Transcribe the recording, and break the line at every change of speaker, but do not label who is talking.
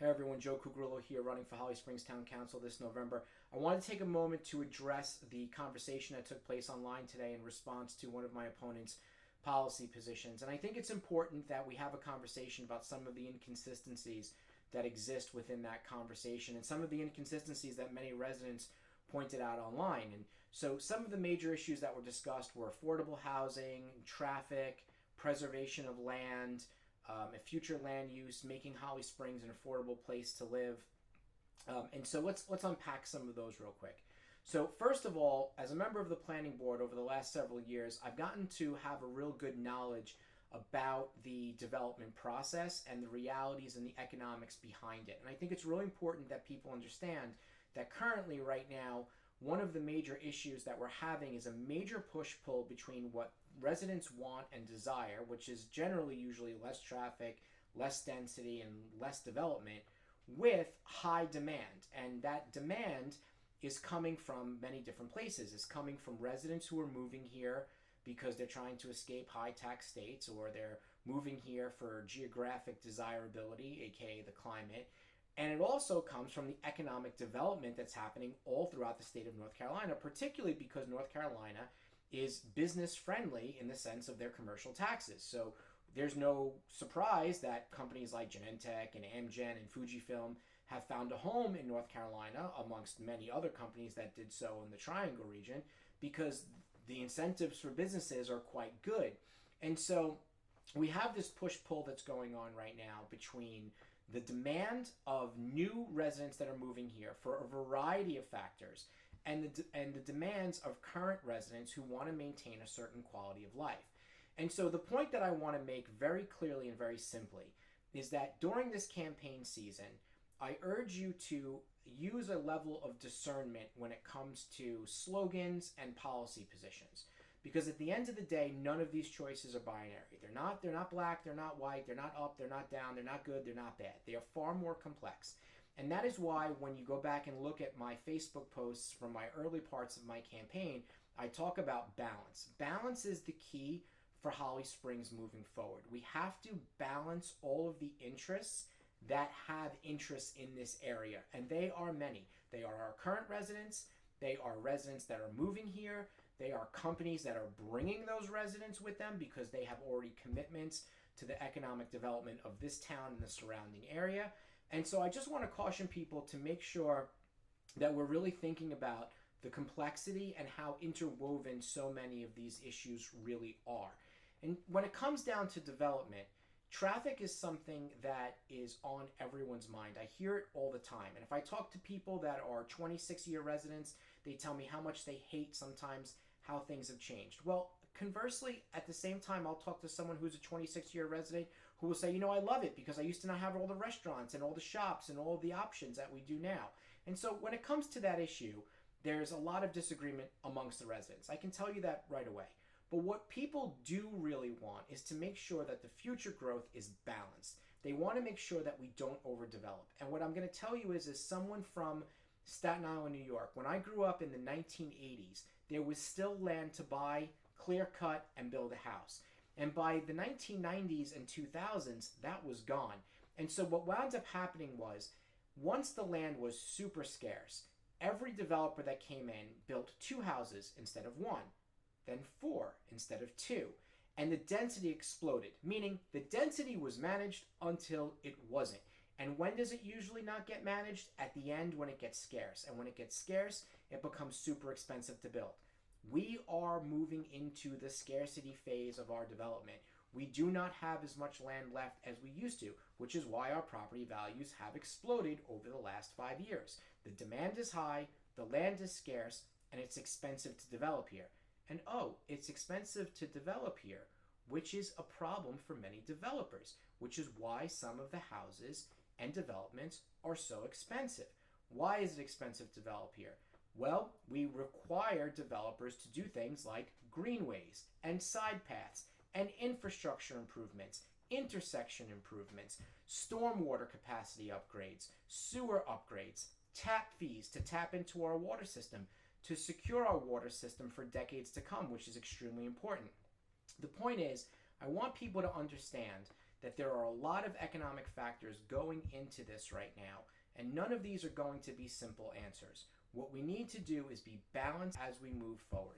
Hey everyone, Joe Cuccurullo here, running for Holly Springs Town Council this November. I want to take a moment to address the conversation that took place online today in response to one of my opponent's policy positions. And I think it's important that we have a conversation about some of the inconsistencies that exist within that conversation and some of the inconsistencies that many residents pointed out online. And so some of the major issues that were discussed were affordable housing, traffic, preservation of land, future land use, making Holly Springs an affordable place to live. And so let's unpack some of those real quick. So first of all, as a member of the planning board over the last several years, I've gotten to have a real good knowledge about the development process and the realities and the economics behind it. And I think it's really important that people understand that currently, right now, one of the major issues that we're having is a major push-pull between what residents want and desire, which is generally usually less traffic, less density, and less development, with high demand. And that demand is coming from many different places. It's coming from residents who are moving here because they're trying to escape high tax states, or they're moving here for geographic desirability, aka the climate. And it also comes from the economic development that's happening all throughout the state of North Carolina, particularly because North Carolina is business friendly in the sense of their commercial taxes. So there's no surprise that companies like Genentech and Amgen and Fujifilm have found a home in North Carolina amongst many other companies that did so in the Triangle region, because the incentives for businesses are quite good. And so we have this push-pull that's going on right now between the demand of new residents that are moving here for a variety of factors, and the demands of current residents who want to maintain a certain quality of life. And so the point that I want to make very clearly and very simply is that during this campaign season, I urge you to use a level of discernment when it comes to slogans and policy positions. Because at the end of the day, none of these choices are binary. They're not black, they're not white, they're not up, they're not down, they're not good, they're not bad. They are far more complex. And that is why when you go back and look at my Facebook posts from my early parts of my campaign, I talk about balance. Balance is the key for Holly Springs moving forward. We have to balance all of the interests that have interests in this area. And they are many. They are our current residents. They are residents that are moving here. They are companies that are bringing those residents with them because they have already commitments to the economic development of this town and the surrounding area. And so I just want to caution people to make sure that we're really thinking about the complexity and how interwoven so many of these issues really are. And when it comes down to development, traffic is something that is on everyone's mind. I hear it all the time. And if I talk to people that are 26-year residents, they tell me how much they hate sometimes how things have changed. Well, conversely, at the same time, I'll talk to someone who's a 26-year resident who will say, you know, I love it because I used to not have all the restaurants and all the shops and all the options that we do now. And so when it comes to that issue, there's a lot of disagreement amongst the residents. I can tell you that right away. But what people do really want is to make sure that the future growth is balanced. They want to make sure that we don't overdevelop. And what I'm going to tell you is, as someone from Staten Island, New York, when I grew up in the 1980s, there was still land to buy, clear cut, and build a house. And by the 1990s and 2000s, that was gone. And so what wound up happening was, once the land was super scarce, every developer that came in built 2 houses instead of 1, then 4 instead of 2. And the density exploded, meaning the density was managed until it wasn't. And when does it usually not get managed? At the end, when it gets scarce. And when it gets scarce, it becomes super expensive to build. We are moving into the scarcity phase of our development. We do not have as much land left as we used to, which is why our property values have exploded over the last 5 years. The demand is high, the land is scarce, and it's expensive to develop here. And it's expensive to develop here, which is a problem for many developers, which is why some of the houses and developments are so expensive. Why is it expensive to develop here? Well, we require developers to do things like greenways and side paths and infrastructure improvements, intersection improvements, stormwater capacity upgrades, sewer upgrades, tap fees to tap into our water system, to secure our water system for decades to come, which is extremely important. The point is, I want people to understand that there are a lot of economic factors going into this right now, and none of these are going to be simple answers. What we need to do is be balanced as we move forward.